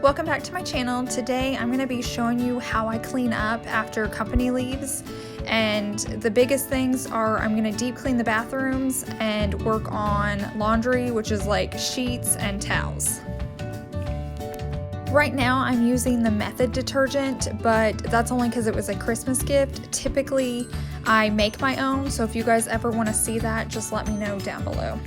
Welcome back to my channel. Today I'm going to be showing you how I clean up after company leaves, and the biggest things are I'm going to deep clean the bathrooms and work on laundry, which is like sheets and towels. Right now I'm using the Method detergent, but that's only because it was a Christmas gift. Typically I make my own, so if you guys ever want to see that, just let me know down below.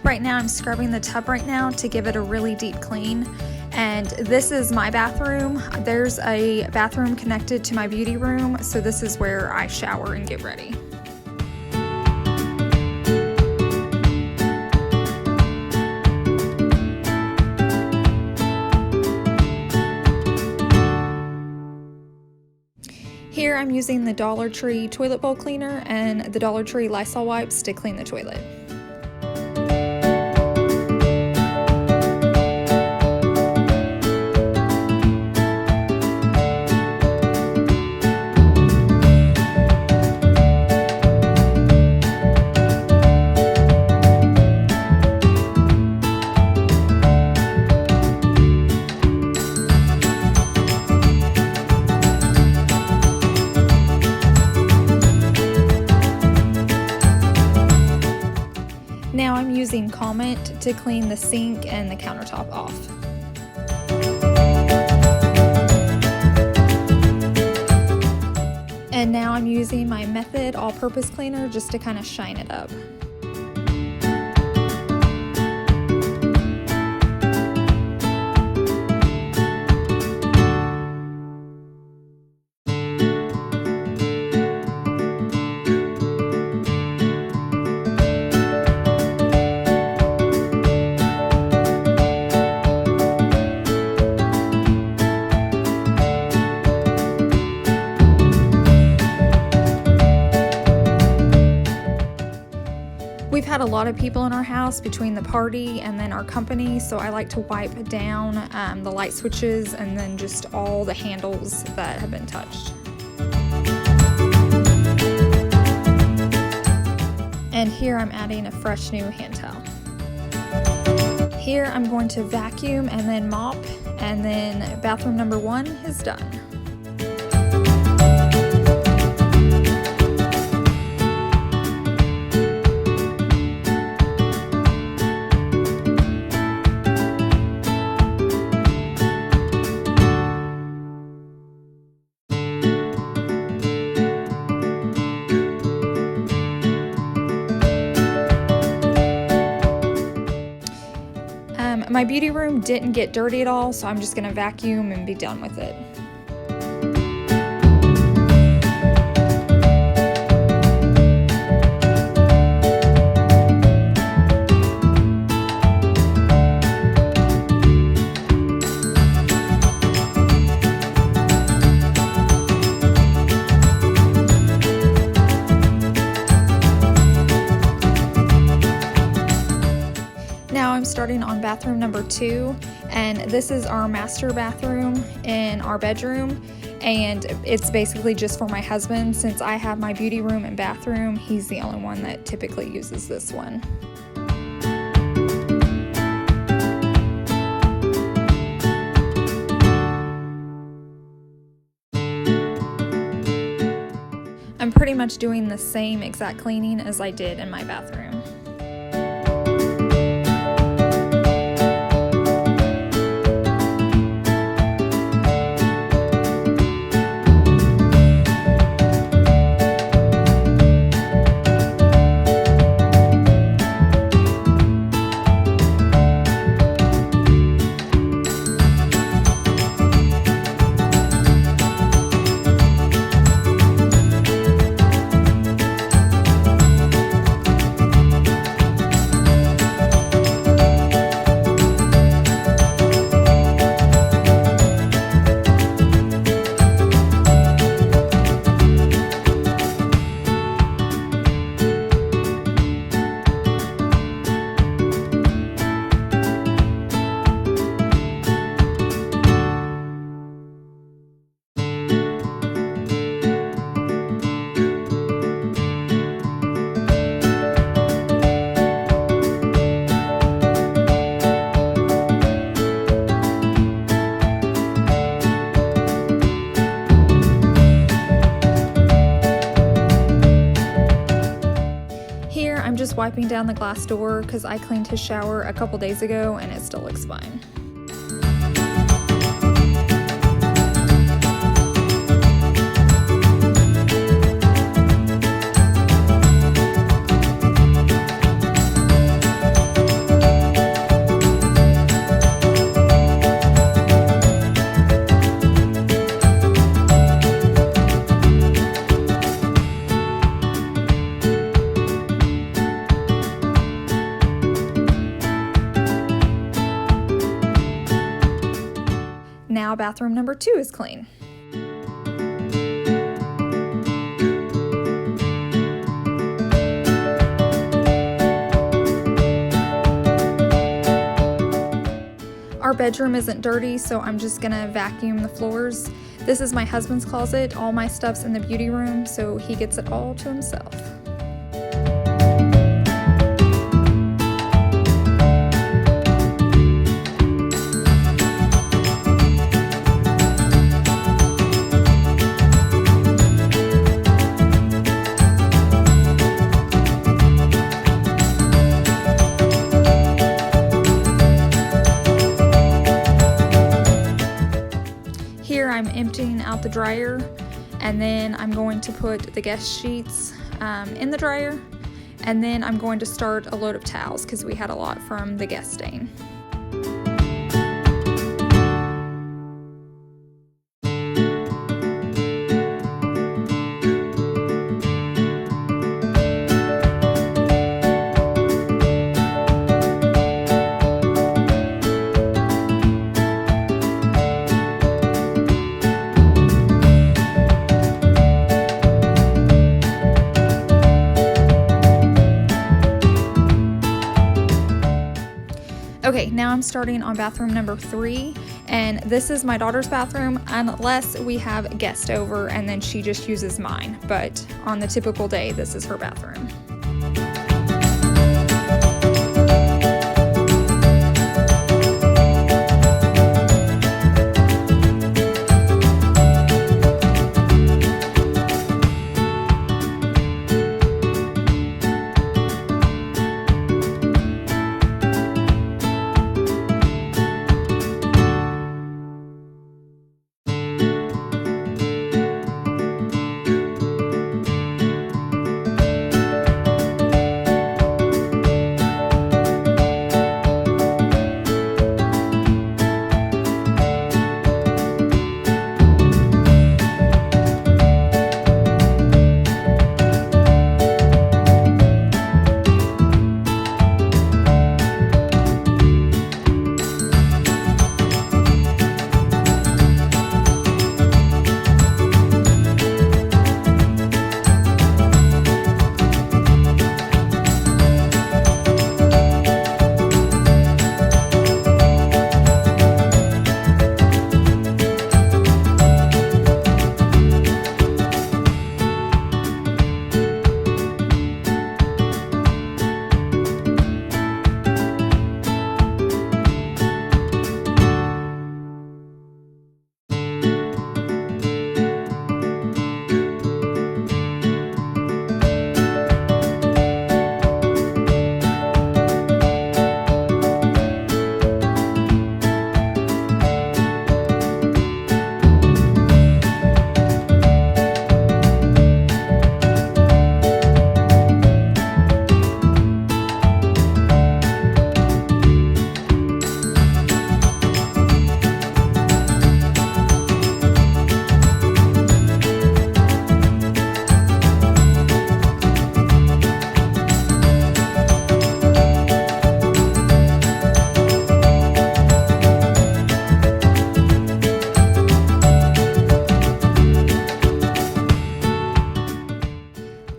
Right now I'm scrubbing the tub right now to give it a really deep clean, and this is my bathroom. There's a bathroom connected to my beauty room, so this is where I shower and get ready. Here I'm using the Dollar Tree toilet bowl cleaner and the Dollar Tree Lysol wipes to clean the toilet. Now I'm using Calmint to clean the sink and the countertop off. And now I'm using my Method all-purpose cleaner just to kind of shine it up. We've had a lot of people in our house between the party and then our company, so I like to wipe down the light switches and then just all the handles that have been touched. And here I'm adding a fresh new hand towel. Here I'm going to vacuum and then mop, and then bathroom number 1 is done. My beauty room didn't get dirty at all, so I'm just going to vacuum and be done with it. Now I'm starting on bathroom number 2, and this is our master bathroom in our bedroom, and it's basically just for my husband. Since I have my beauty room and bathroom, he's the only one that typically uses this one. I'm pretty much doing the same exact cleaning as I did in my bathroom. just wiping down the glass door because I cleaned his shower a couple days ago and it still looks fine. Now bathroom number 2 is clean. Our bedroom isn't dirty, so I'm just gonna vacuum the floors. This is my husband's closet. All my stuff's in the beauty room, so he gets it all to himself. Here I'm emptying out the dryer, and then I'm going to put the guest sheets in the dryer, and then I'm going to start a load of towels because we had a lot from the guest stain. Okay, now I'm starting on bathroom number 3, and this is my daughter's bathroom unless we have a guest over and then she just uses mine, but on the typical day, this is her bathroom.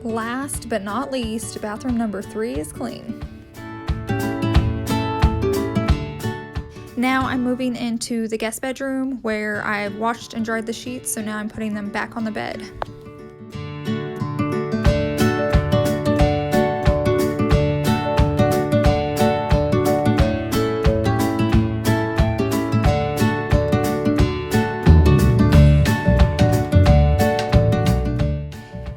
Last but not least, bathroom number 3 is clean. Now I'm moving into the guest bedroom where I washed and dried the sheets, so now I'm putting them back on the bed.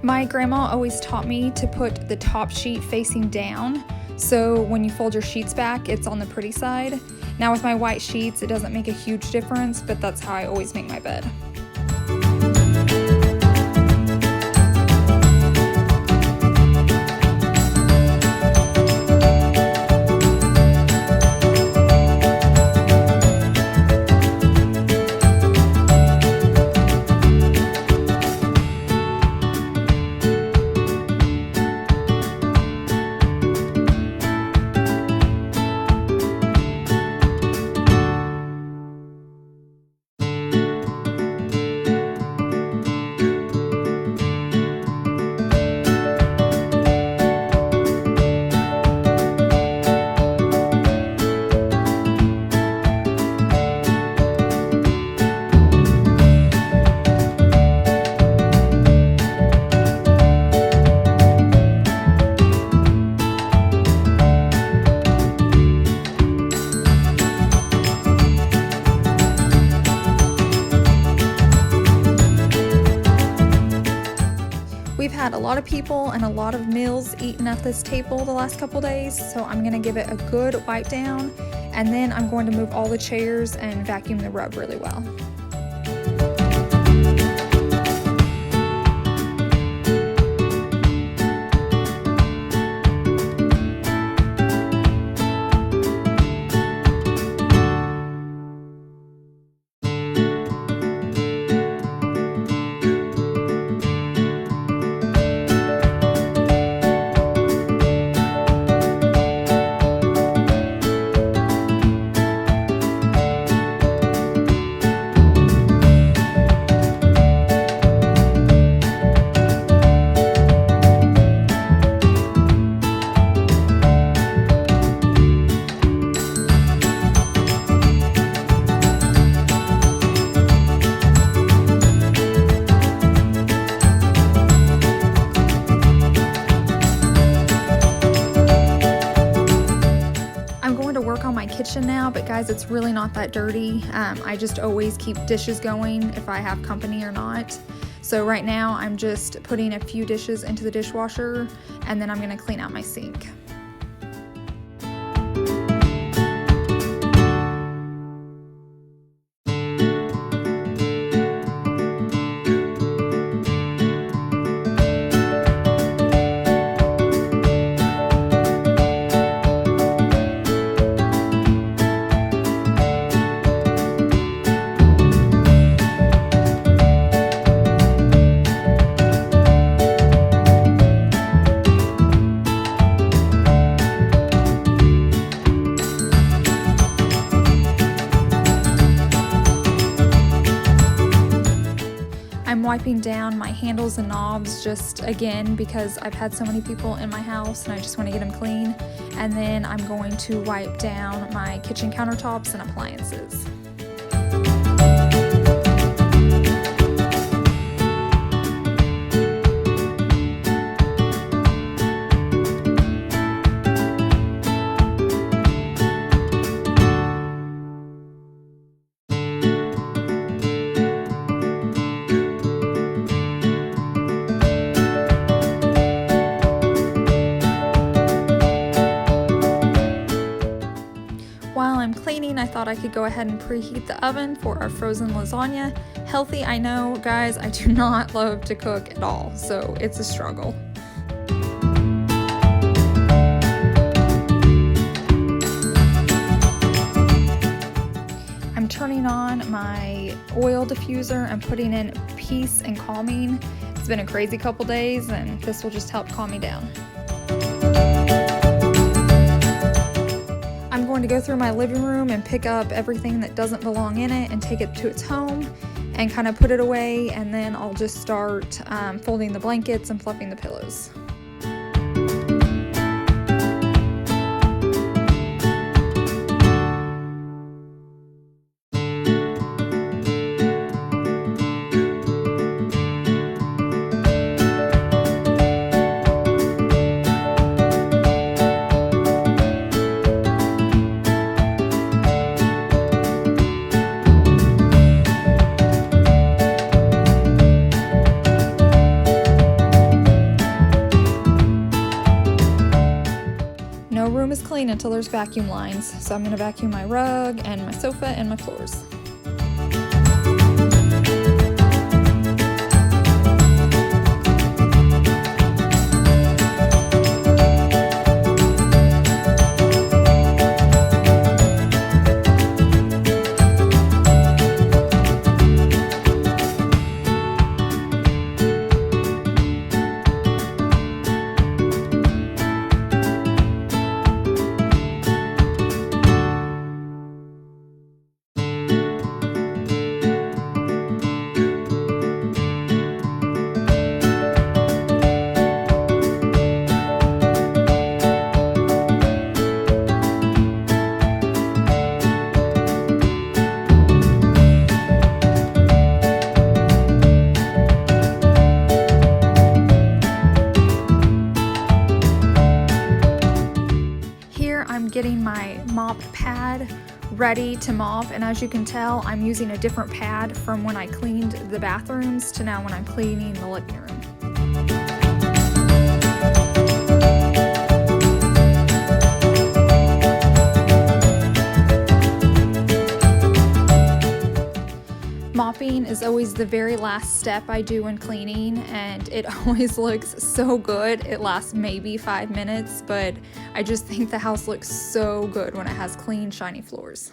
My grandma always taught me to put the top sheet facing down, so when you fold your sheets back, it's on the pretty side. Now with my white sheets, it doesn't make a huge difference, but that's how I always make my bed. We've had a lot of people and a lot of meals eaten at this table the last couple days, so I'm gonna give it a good wipe down, and then I'm going to move all the chairs and vacuum the rug really well. Kitchen now, but guys, it's really not that dirty. I just always keep dishes going if I have company or not. So right now I'm just putting a few dishes into the dishwasher, and then I'm going to clean out my sink. I'm wiping down my handles and knobs just again because I've had so many people in my house and I just want to get them clean. And then I'm going to wipe down my kitchen countertops and appliances. While I'm cleaning, I thought I could go ahead and preheat the oven for our frozen lasagna. Healthy, I know, guys, I do not love to cook at all, so it's a struggle. I'm turning on my oil diffuser and putting in peace and calming. It's been a crazy couple days, and this will just help calm me down. I'm going to go through my living room and pick up everything that doesn't belong in it and take it to its home and kind of put it away, and then I'll just start folding the blankets and fluffing the pillows. clean until there's vacuum lines. So I'm going to vacuum my rug and my sofa and my floors. I'm getting my mop pad ready to mop, and as you can tell, I'm using a different pad from when I cleaned the bathrooms to now when I'm cleaning the living room. Mopping is always the very last step I do when cleaning, and it always looks so good. It lasts maybe 5 minutes, but I just think the house looks so good when it has clean, shiny floors.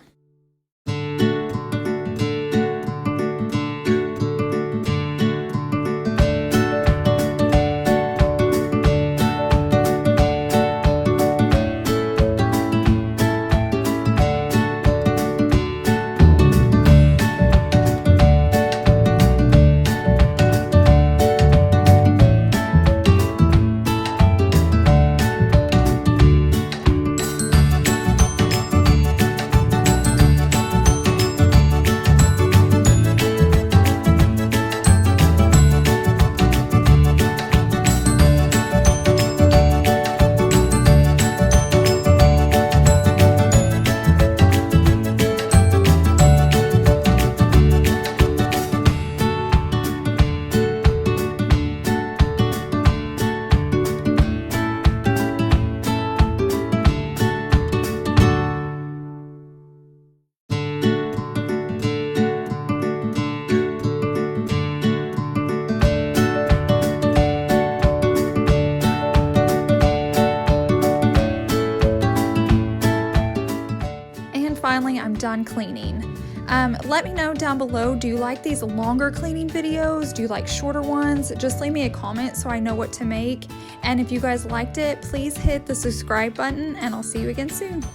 Finally, I'm done cleaning. Let me know down below, do you like these longer cleaning videos? Do you like shorter ones? Just leave me a comment so I know what to make. And if you guys liked it, please hit the subscribe button, and I'll see you again soon.